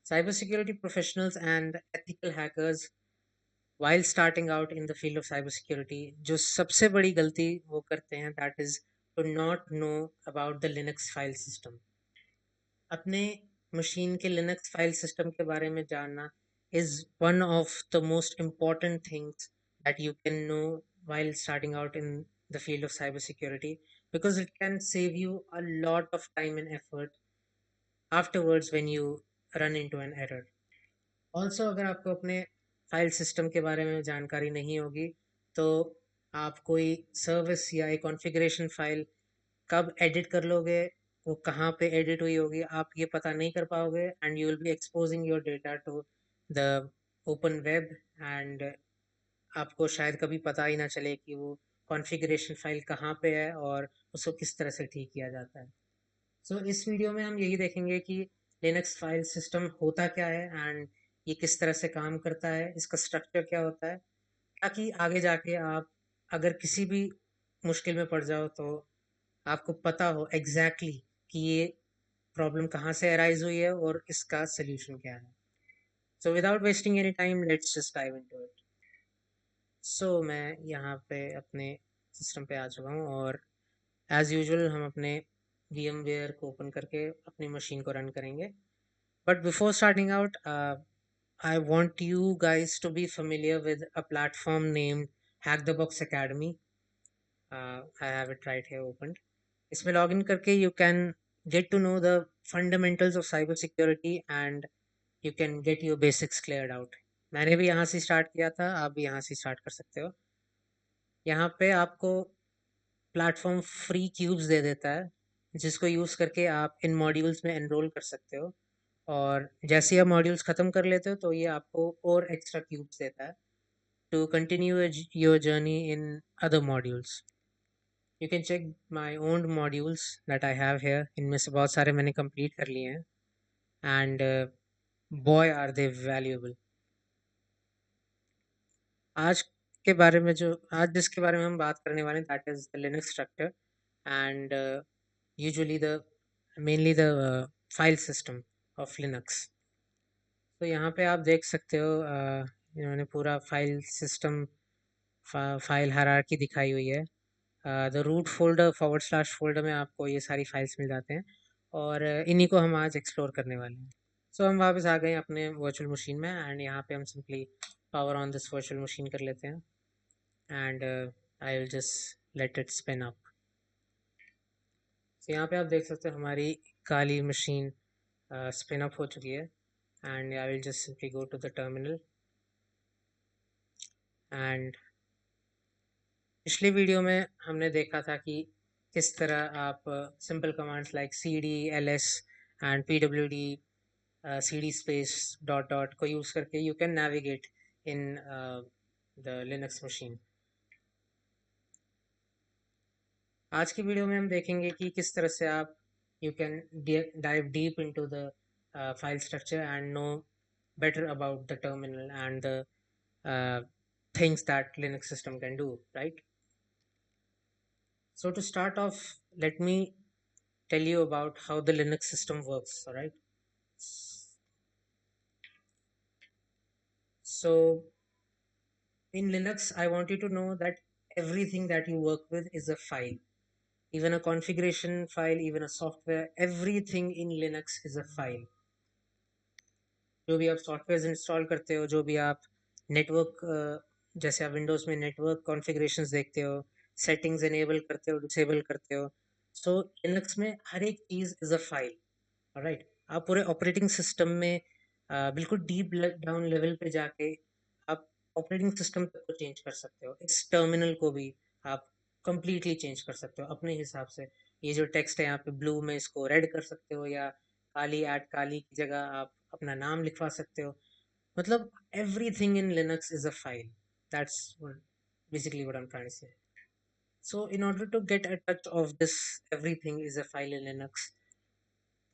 Cybersecurity professionals and ethical hackers, while starting out in the field of cybersecurity, जो सबसे बड़ी गलती वो करते हैं, that is to not know about the Linux file system. अपने मशीन के लिनक्स फाइल सिस्टम के बारे में जानना is one of the most important things that you can know while starting out in the field of cybersecurity, because it can save you a lot of time and effort afterwards when you run into an error. Also, अगर आपको अपने file system के बारे में जानकारी नहीं होगी, तो आप कोई सर्विस या एक कॉन्फ़िगरेशन फाइल कब एडिट कर लोगे, वो कहाँ पे एडिट हुई होगी, आप ये पता नहीं कर पाओगे, and you will be exposing your data to the open web, and आपको शायद कभी पता ही ना चले कि वो कॉन्फ़िगरेशन फाइल कहाँ पे है और उसको किस तरह से ठीक किया जाता है। सो इस वीडियो में हम यही देखेंगे कि लिनक्स फाइल सिस्टम होता क्या है, एंड ये किस तरह से काम करता है, इसका स्ट्रक्चर क्या होता है, ताकि आगे जाके आप अगर किसी भी मुश्किल में पड़ जाओ तो आपको पता हो एग्जैक्टली कि ये प्रॉब्लम कहाँ से अराइज हुई है और इसका सोल्यूशन क्या है। So without wasting any time, let's just dive into it. So मैं यहाँ पे अपने सिस्टम पे आ चुका हूँ, और एज यूजुअल हम अपने VMware को ओपन करके अपनी मशीन को रन करेंगे। But before starting out, I want you guys to be familiar with a platform named Hack the Box Academy. I have it right here opened. इसमें login करके you can get to know the fundamentals of cyber security, and you can get your basics cleared out. मैंने भी यहाँ से start किया था, आप भी यहाँ से स्टार्ट कर सकते हो। यहाँ पे आपको प्लेटफॉर्म फ्री क्यूब्स दे देता है, जिसको यूज़ करके आप इन मॉड्यूल्स में एनरोल कर सकते हो, और जैसे ही आप मॉड्यूल्स ख़त्म कर लेते हो तो ये आपको और एक्स्ट्रा क्यूब्स देता है to continue your journey in other modules. You can check my own modules that I have here. इनमें से बहुत सारे मैंने complete कर लिए हैं, and boy are they valuable. आज के बारे में जो आज जिसके बारे में हम बात करने वाले हैं, that is the Linux structure, and usually the mainly the file system of Linux. तो यहाँ पे आप देख सकते हो, इन्होंने पूरा फाइल सिस्टम फाइल हायरार्की दिखाई हुई है। द रूट फोल्डर / फोल्डर में आपको ये सारी फाइल्स मिल जाते हैं, और इन्हीं को हम आज एक्सप्लोर करने वाले हैं। सो हम वापस आ गए अपने वर्चुअल मशीन में, एंड यहाँ पे हम simply power on this virtual machine कर लेते हैं, and I will just let it spin up. तो यहाँ पे आप देख सकते हो हमारी काली मशीन स्पिन अप हो चुकी है, and I will just simply go to the terminal, and पिछली वीडियो में हमने देखा था कि किस तरह आप simple commands like cd ls and pwd cd space .. को यूज़ करके you can navigate in the Linux machine. आज की वीडियो में हम देखेंगे कि किस तरह से आप you can dive deep into the file structure and know better about the terminal and the things that Linux system can do, right? So to start off, let me tell you about how the Linux system works, all right? So in Linux, I want you to know that everything that you work with is a file. Even a configuration file, even a software, everything in Linux is a file. जो भी आप software install करते हो, जो भी आप network, जैसे आप विंडोज़ में नेटवर्क कॉन्फ़िगरेशंस देखते हो, सेटिंग्स इनेबल करते हो, डिसेबल करते हो, सो लिनक्स में हर एक चीज़ इज़ अ फाइल, ऑलराइट? आप पूरे ऑपरेटिंग सिस्टम में बिल्कुल डीप डाउन लेवल पे जाके आप ऑपरेटिंग सिस्टम तक को चेंज कर सकते हो। इस टर्मिनल को भी आप कंप्लीटली चेंज कर सकते हो अपने हिसाब से। ये जो टेक्स्ट है यहाँ पे ब्लू में, इसको रेड कर सकते हो, या काली ऐड काली की जगह आप अपना नाम लिखवा सकते हो। मतलब everything in Linux is a file. That's basically what I am trying to say. So in order to get a touch of this everything is a file in Linux,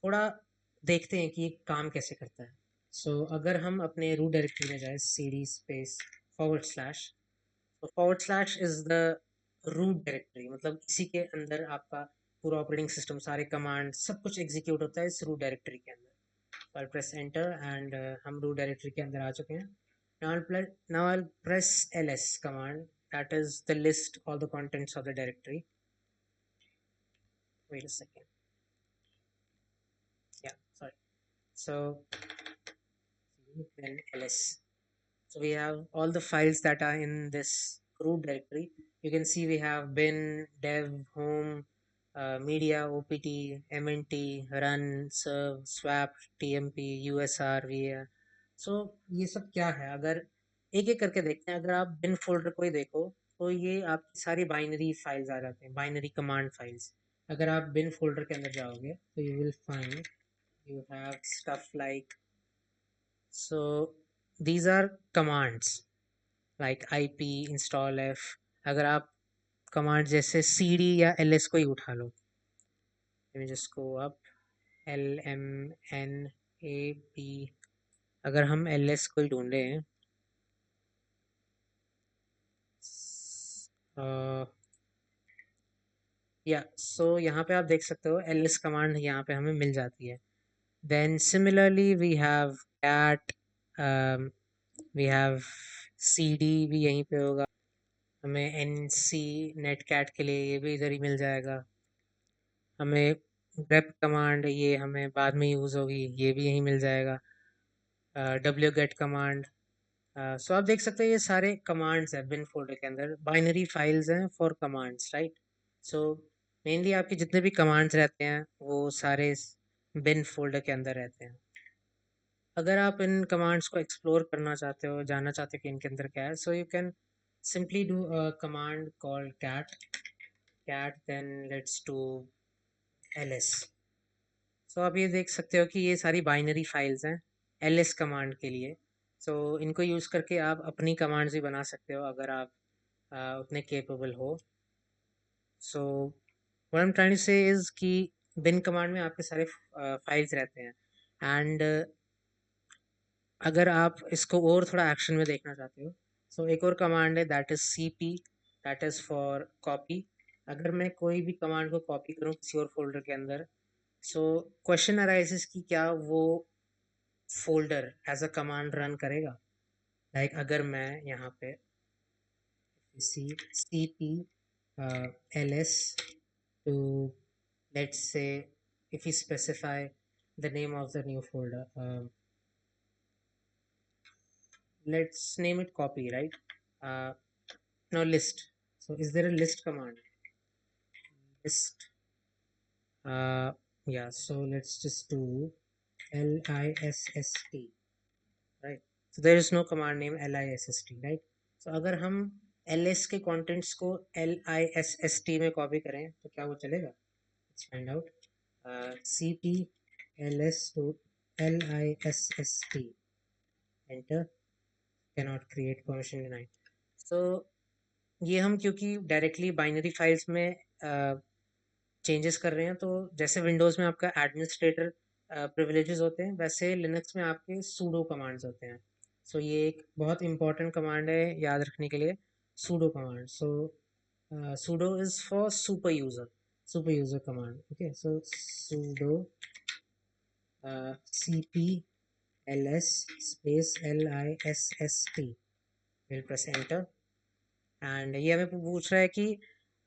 थोड़ा देखते हैं कि ये काम कैसे करता है। अगर हम अपने रूट डायरेक्टरी में जाए, cd space / तो / इज द रूट डायरेक्टरी, मतलब इसी के अंदर आपका पूरा ऑपरेटिंग सिस्टम, सारे कमांड, सब कुछ एग्जीक्यूट होता है इस रूट डायरेक्टरी के अंदर। I'll press enter and हम root directory के अंदर आ चुके हैं. Now I'll press ls command, that is the list all the contents of the directory. Wait a second. Yeah, sorry. So then ls. So we have all the files that are in this root directory. You can see we have bin, dev, home, media, opt, mnt, run, serve, swap, tmp, usr, var. So ये सब क्या है, अगर एक एक करके देखते हैं. अगर आप bin फोल्डर को ही देखो तो ये आपकी सारी बाइनरी फाइल्स आ जाते हैं, बाइनरी कमांड फाइल्स. अगर आप bin फोल्डर के अंदर जाओगे तो you will find you have stuff like, so these are commands like ip, install f. अगर आप कमांड जैसे cd या ls को ही उठा लो, let me just go up, lmnap. अगर हम ls को ही ढूंढें, या सो यहाँ पे आप देख सकते हो ls कमांड यहाँ पे हमें मिल जाती है. Then similarly we have cat, we have cd भी यहीं पे होगा. हमें nc netcat के लिए ये भी इधर ही मिल जाएगा. हमें grep कमांड, ये हमें बाद में यूज़ होगी, ये भी यहीं मिल जाएगा. wget command. सो आप देख सकते हो ये सारे कमांड्स हैं बिन फोल्डर के अंदर, बाइनरी फाइल्स हैं for commands, right. So mainly आपके जितने भी कमांड्स रहते हैं वो सारे बिन फोल्डर के अंदर रहते हैं. अगर आप इन कमांड्स को एक्सप्लोर करना चाहते हो, जानना चाहते हो कि इनके अंदर क्या है, सो you can simply do a command called cat then let's do ls. सो आप ये देख सकते हो कि ये सारी बाइनरी फाइल्स हैं ls कमांड के लिए. सो इनको यूज़ करके आप अपनी कमांड्स भी बना सकते हो अगर आप उतने केपेबल हो. So what I am trying to say is कि बिन कमांड में आपके सारे फाइल्स रहते हैं. एंड अगर आप इसको और थोड़ा एक्शन में देखना चाहते हो, सो एक और कमांड है that is cp, that is for copy. अगर मैं कोई भी कमांड को कॉपी करूँ किसी और फोल्डर के अंदर, सो क्वेश्चन अराइजेस कि क्या वो folder as a command run करेगा. लाइक अगर मैं यहाँ पे cp ls to, let's say, if we specify the name of the new folder, let's name it copy, right. uh, Now list. So is there a list command? List. Uh, yeah. So let's just do list, right? So there is no command name list, right? So अगर हम ls के contents को list में copy करें तो क्या वो चलेगा? Let's find out. cp ls to list. Enter. Cannot create, permission denied. So ये हम क्योंकि डायरेक्टली बाइनरी फाइल्स में चेंजेस कर रहे हैं, तो जैसे विंडोज़ में आपका एडमिनिस्ट्रेटर प्रिविलेजेस होते हैं, वैसे लिनक्स में आपके सूडो कमांड्स होते हैं. सो ये एक बहुत इंपॉर्टेंट कमांड है याद रखने के लिए, sudo command. So pseudo is for super user command. Okay, so pseudo cp ls space list. Will press enter and ये हमें पूछ रहा है कि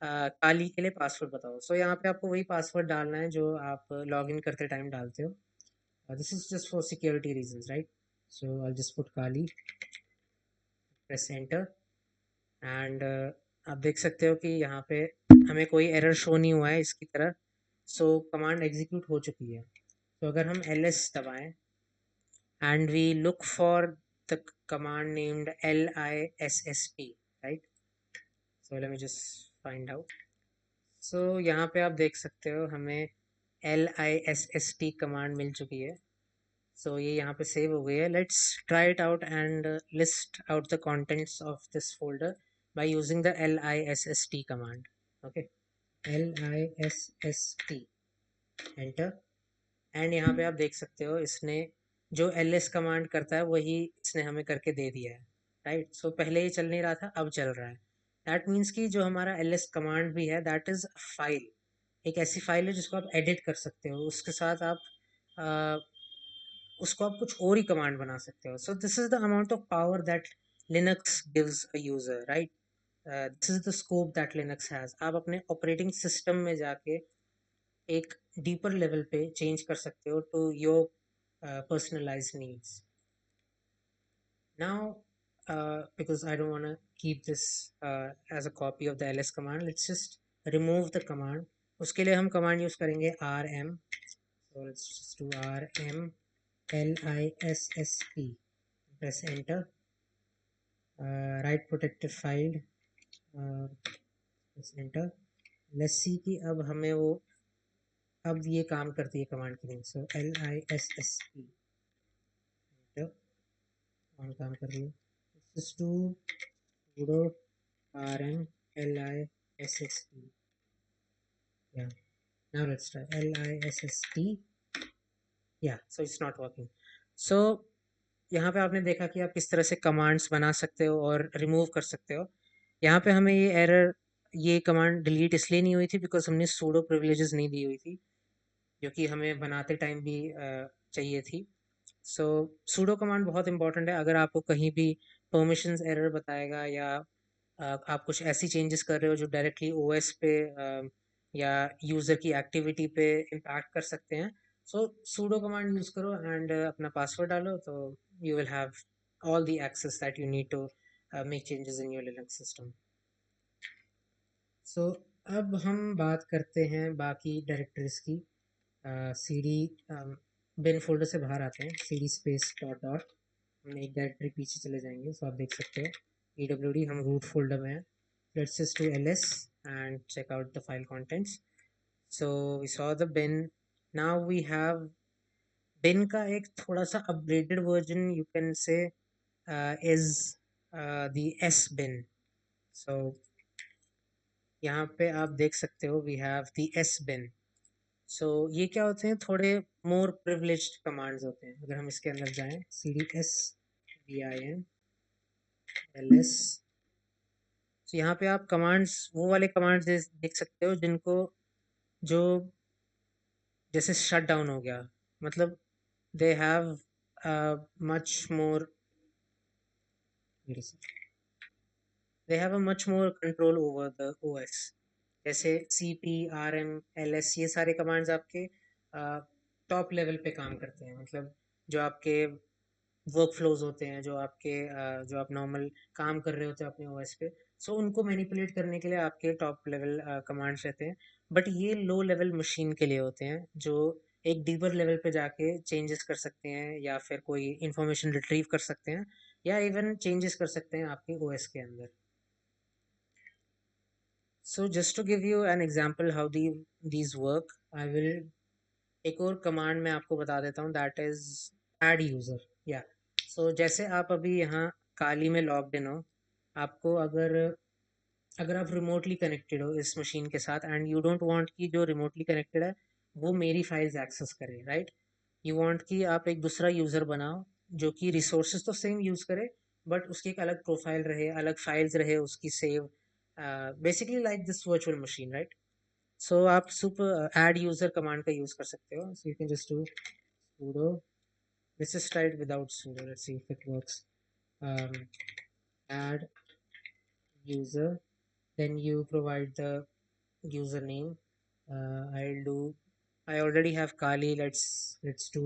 काली के लिए पासवर्ड बताओ. सो यहाँ पे आपको वही पासवर्ड डालना है जो आप लॉग इन करते टाइम डालते हो. This is just for security reasons, right. So I just put Kali, press enter and आप देख सकते हो कि यहाँ पे हमें कोई एरर शो नहीं हुआ है इसकी तरह. सो कमांड एग्जीक्यूट हो चुकी है. तो अगर हम ls दबाएं and we look for the command named lissp, right. So let me just find out. So यहाँ पे आप देख सकते हो हमें list कमांड मिल चुकी है. सो ये यहाँ पे सेव हो गई है. Let's try it out and list out the contents of this folder by using the list command. Okay, list, enter. And यहाँ पे आप देख सकते हो इसने जो ls कमांड करता है वही इसने हमें करके दे दिया है, राइट. सो पहले ये चल नहीं रहा था, अब चल रहा है. दैट मीन्स कि जो हमारा ls कमांड भी है दैट इज़ फाइल, एक ऐसी फाइल है जिसको आप एडिट कर सकते हो. उसके साथ आप उसको आप कुछ और ही कमांड बना सकते हो. So this is the amount of power that Linux gives a user, right. This is the scope that Linux has. आप अपने ऑपरेटिंग सिस्टम में जाके एक डीपर लेवल पे चेंज कर सकते हो to your personalized needs. Now, because I don't want to keep this as a copy of the ls command, let's just remove the command. उसके लिए हम command use करेंगे rm. So let's just do rm lissp, press enter. Write protected file, press enter. Let's see कि अब हमें वो अब ये काम करती है कमांड के लिए. सो lissp enter, कौन काम कर रही है. Let's just do sudo rm lissp. Yeah, now let's try lissp. Yeah, so it's not working. So यहाँ पे आपने देखा कि आप किस तरह से कमांड्स बना सकते हो और रिमूव कर सकते हो. यहाँ पे हमें ये एरर, ये कमांड डिलीट इसलिए नहीं हुई थी बिकॉज हमने सूडो प्रिविलेजेस नहीं दी हुई थी, जो कि हमें बनाते टाइम भी चाहिए थी. सो सूडो कमांड बहुत इंपॉर्टेंट है. अगर आपको कहीं भी परमिशंस एरर बताएगा या आप कुछ ऐसी चेंजेस कर रहे हो जो डायरेक्टली ओएस पे या यूज़र की एक्टिविटी पे इम्पैक्ट कर सकते हैं, सो सूडो कमांड यूज़ करो एंड अपना पासवर्ड डालो, तो you will have all the access that you need to make changes in your Linux system. So अब हम बात करते हैं बाकी डायरेक्टरीज की. cd बिन फोल्डर से बाहर आते हैं. cd स्पेस डॉट डॉट, हम एक डायरेक्टरी पीछे चले जाएंगे. सो आप देख सकते हो ewd हम रूट फोल्डर में हैं. Let's just do ls and check out the file contents. So we saw the bin. Now we have bin का एक थोड़ा सा upgraded version you can say is the s bin. So यहाँ पे आप देख सकते हो we have the s bin. So ये क्या होते हैं, थोड़े more privileged commands होते हैं. अगर हम इसके अंदर जाएं cd s bin ls, तो यहाँ पे आप कमांड्स, वो वाले कमांड्स देख सकते हो जिनको, जो जैसे शट डाउन हो गया, मतलब they have much more, they have a much more control over the OS. जैसे cp rm ls, ये सारे कमांड्स आपके टॉप लेवल पे काम करते हैं. मतलब जो आपके वर्क फ्लोज होते हैं, जो आपके जो आप नॉर्मल काम कर रहे होते हैं अपने ओएस पे, सो उनको मैनिपुलेट करने के लिए आपके टॉप लेवल कमांड्स रहते हैं. बट ये लो लेवल मशीन के लिए होते हैं, जो एक डीपर लेवल पे जाके चेंजेस कर सकते हैं या फिर कोई इंफॉर्मेशन रिट्रीव कर सकते हैं या इवन चेंजेस कर सकते हैं आपके ओएस के अंदर. So just to give you an example how these work, I will एक और कमांड मैं आपको बता देता हूँ, दैट इज ऐड यूज़र. या सो जैसे आप अभी यहाँ काली में लॉग्ड इन हो, आपको अगर अगर आप रिमोटली कनेक्टेड हो इस मशीन के साथ एंड यू डोंट वांट कि जो रिमोटली कनेक्टेड है वो मेरी फाइल्स एक्सेस करे, राइट. यू वांट कि आप एक दूसरा यूज़र बनाओ जो कि रिसोर्सेज तो सेम यूज़ करे, बट उसकी एक अलग प्रोफाइल रहे, अलग फाइल्स रहे उसकी सेव, basically like this virtual machine, right. So आप सुपर ऐड यूज़र कमांड का यूज़ कर सकते हो. So you can just do sudo. Let's just try it without sudo. Let's see if it works. Um, add user. Then you provide the username. I'll do. I already have Kali. Let's do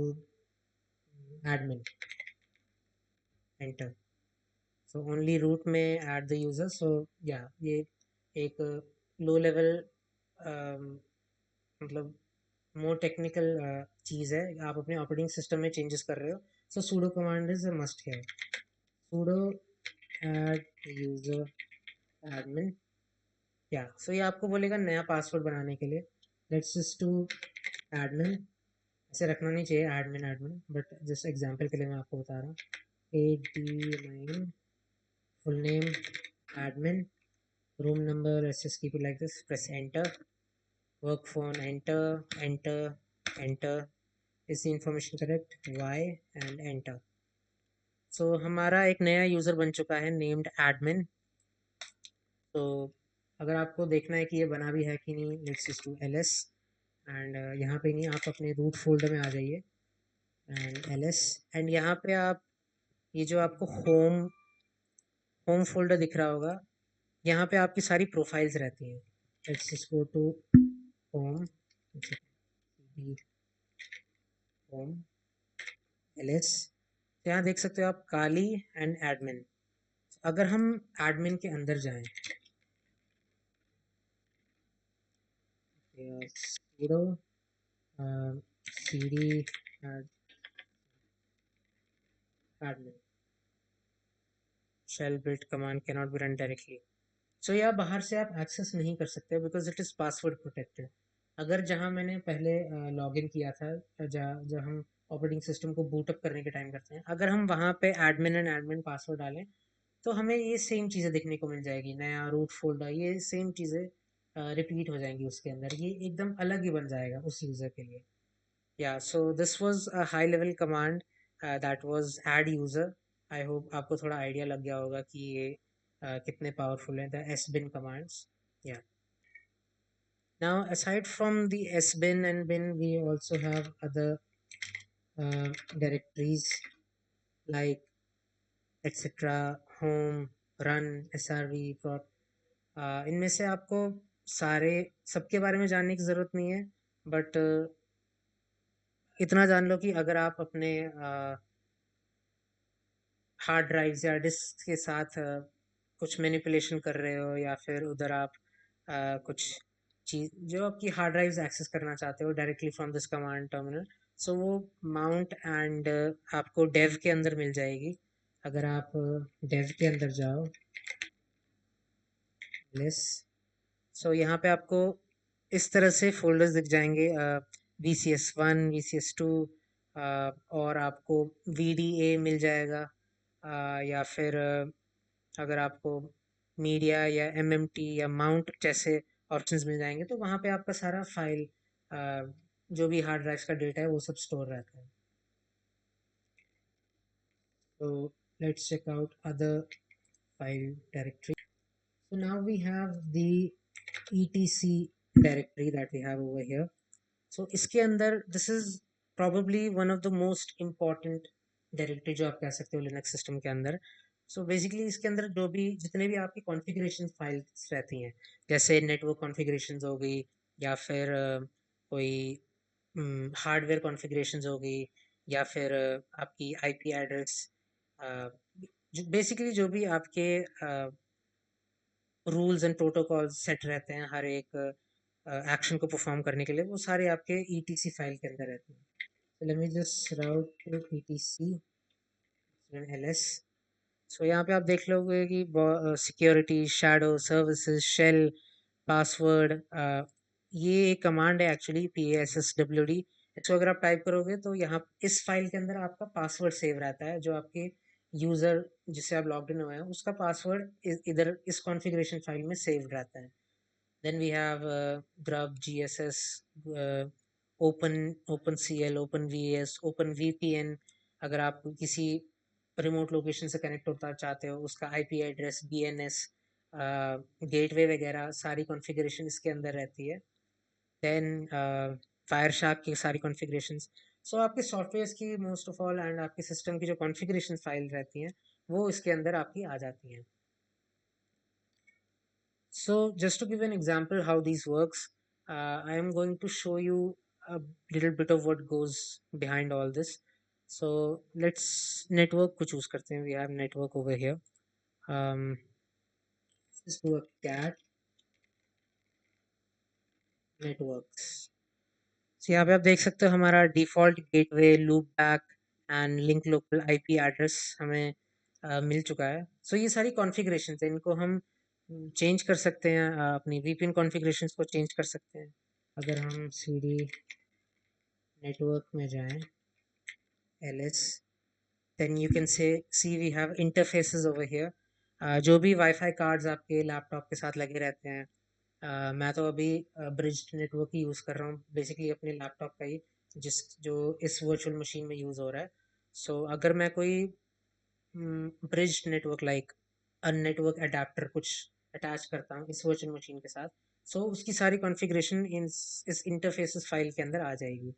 admin. Enter. So only root में add the user. So yeah, ये एक low level मतलब more technical चीज़ है. आप अपने operating system में changes कर रहे हो, सो sudo command is a must है. sudo add user admin. या सो ये आपको बोलेगा नया पासवर्ड बनाने के लिए. Let's just do admin. ऐसे रखना नहीं चाहिए admin admin, but just example के लिए मैं आपको बता रहा हूँ. admin full name admin, room number, let's just keep it like this. Press enter. Work phone, enter, enter, enter. Is the information correct? Y and enter. So हमारा एक नया यूज़र बन चुका है नेम्ड एडमिन. तो अगर आपको देखना है कि ये बना भी है कि नहीं, let's just do ls. And यहाँ पे नहीं, आप अपने रूट फोल्डर में आ जाइए एंड ls, एंड यहाँ पे आप ये जो आपको होम फोल्डर दिख रहा होगा, यहाँ पे आपकी सारी प्रोफाइल्स रहती हैं. Let's just go to home, home ls. यहाँ देख सकते हो आप काली एंड एडमिन. अगर हम एडमिन के अंदर जाएं, sudo cd admin shell build command cannot be run directly. सो या बाहर से आप एक्सेस नहीं कर सकते because it is password protected. अगर जहाँ मैंने पहले लॉगिन किया था, जहाँ जब हम ऑपरेटिंग सिस्टम को बूटअप करने के टाइम करते हैं, अगर हम वहाँ पे एडमिन एंड एडमिन पासवर्ड डालें तो हमें ये सेम चीज़ें देखने को मिल जाएगी. नया रूट फोल्डर, ये सेम चीज़ें रिपीट हो जाएंगी उसके अंदर. ये एकदम अलग ही बन जाएगा उस यूज़र के लिए. या so this was a high level command that was add user. I hope आपको थोड़ा आइडिया लग गया होगा कि ये कितने पावरफुल हैं द sbin कमांड्स. या now aside from the sbin and bin, we also have other directories like etc, home, run, srv, prot. इनमें से आपको सारे सबके बारे में जानने की ज़रूरत नहीं है, बट इतना जान लो कि अगर आप अपने हार्ड ड्राइव्स या डिस्क के साथ कुछ मैनिपुलेशन कर रहे हो, या फिर उधर आप कुछ चीज जो आपकी हार्ड ड्राइव्स एक्सेस करना चाहते हो directly from this command terminal, so वो माउंट एंड आपको डेव के अंदर मिल जाएगी. अगर आप डेव के अंदर जाओ, लेस, सो यहाँ पे आपको इस तरह से फोल्डर्स दिख जाएंगे. VCS1, VCS2, और आपको VDA मिल जाएगा. या फिर अगर आपको मीडिया या MMT या माउंट जैसे ऑप्शंस मिल जाएंगे, तो वहाँ पे आपका सारा फाइल, जो भी हार्ड ड्राइव का डेटा है वो सब स्टोर रहता है. तो let's check out other file directory. So now we have the etc directory that we have over here. So इसके अंदर this is probably one of the most important directory जो आप कह सकते हो लिनक्स सिस्टम के अंदर. सो बेसिकली इसके अंदर जो भी जितने भी आपकी कॉन्फ़िगरेशन फाइल्स रहती हैं, जैसे नेटवर्क कॉन्फ़िगरेशंस हो गई, या फिर कोई हार्डवेयर कॉन्फ़िगरेशंस हो गई, या फिर आपकी आईपी एड्रेस, बेसिकली जो भी आपके रूल्स एंड प्रोटोकॉल्स सेट रहते हैं हर एक एक्शन को परफॉर्म करने के लिए, वो सारे आपके ईटीसी फाइल के अंदर रहते हैं. So let me just route to etc and ls. सो यहाँ पे आप देख लोगे कि security, shadow, services, shell, password, ये एक कमांड है एक्चुअली, PASSWD. इसको अगर आप टाइप करोगे तो यहाँ इस फाइल के अंदर आपका पासवर्ड सेव रहता है, जो आपके यूज़र जिससे आप लॉग इन हुए हैं उसका पासवर्ड इधर इस कॉन्फ़िगरेशन फाइल में सेव रहता है. Then we have grub, gss, OpenCL, OpenVAS, OpenVPN. अगर आप किसी रिमोट लोकेशन से कनेक्ट होता चाहते हो, उसका आईपी एड्रेस, BNS, गेटवे वगैरह सारी कॉन्फ़िगरेशन इसके अंदर रहती है. देन फायरशार्क की सारी कॉन्फ़िगरेशंस. सो आपके सॉफ्टवेयर्स की मोस्ट ऑफ ऑल एंड आपके सिस्टम की जो कॉन्फ़िगरेशन फाइल रहती हैं वो इसके अंदर आपकी आ जाती हैं. So just to give an example how these works, I am going to show you a little bit of what goes behind all this. So let's network को choose करते हैं. We have network over here. Let's do a cat networks. So यहाँ पे आप देख सकते हो हमारा default gateway, loop back and link local IP address हमें मिल चुका है. सो ये सारी कॉन्फ़िगरेशन है, इनको हम चेंज कर सकते हैं, अपनी VPN कॉन्फ़िगरेशंस को चेंज कर सकते हैं. अगर हम cd नेटवर्क में जाएं, ls, then you can say see we have interfaces over here. जो भी वाईफाई कार्ड्स आपके लैपटॉप के साथ लगे रहते हैं, मैं तो अभी ब्रिज्ड नेटवर्क ही यूज़ कर रहा हूँ बेसिकली अपने लैपटॉप का ही, जो इस वर्चुअल मशीन में यूज़ हो रहा है. सो अगर मैं कोई bridged network like network adapter कुछ अटैच करता हूँ इस वर्चुअल मशीन के साथ, सो उसकी सारी कॉन्फ़िगरेशन इस इंटरफेसेस फाइल के अंदर आ जाएगी.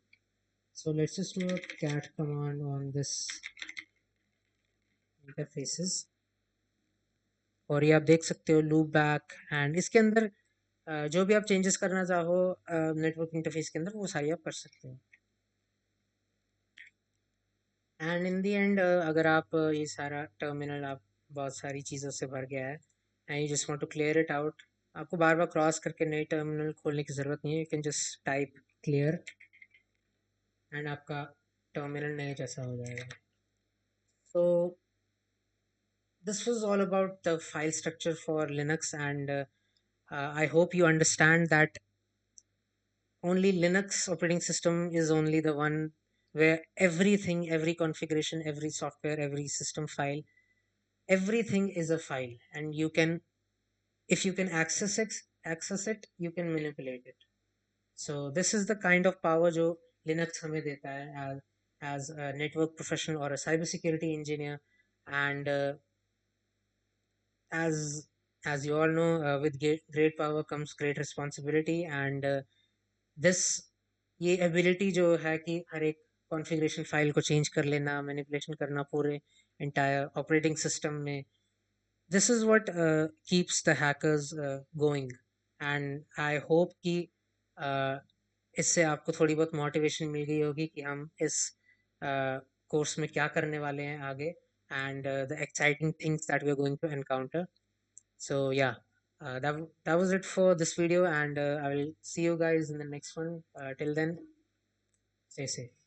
So let's just do a cat command on this interfaces, और ये आप देख सकते हो लूप बैक, एंड इसके अंदर जो भी आप चेंजेस करना चाहो नेटवर्क इंटरफेस के अंदर वो सारी आप कर सकते हो। एंड इन दी एंड अगर आप ये सारा टर्मिनल आप बहुत सारी चीज़ों से भर गया है and you just want to clear it out, आपको बार बार क्रॉस करके नई टर्मिनल खोलने की ज़रूरत नहीं है। You can just type clear and आपका टर्मिनल नए जैसा हो जाएगा। सो this was all about the file structure for Linux, and I hope you understand that only Linux operating system is only the one where everything, every configuration, every software, every system file, everything is a file, and you can, if you can access it, you can manipulate it. So this is the kind of power जो Linux हमें देता है as a network professional or a cybersecurity engineer, and as as you all know, with great power comes great responsibility, and this ये ability जो है कि हर एक configuration file को चेंज कर लेना, मैनिपुलेशन करना पूरे एंटायर ऑपरेटिंग सिस्टम में, this is what keeps the hackers going. And I hope कि uh, इससे आपको थोड़ी बहुत मोटिवेशन मिल गई होगी कि हम इस कोर्स में क्या करने वाले हैं आगे, and the exciting things that we are going to encounter. So yeah, that was it for this video, and I will see you guys in the next one. Till then, stay safe.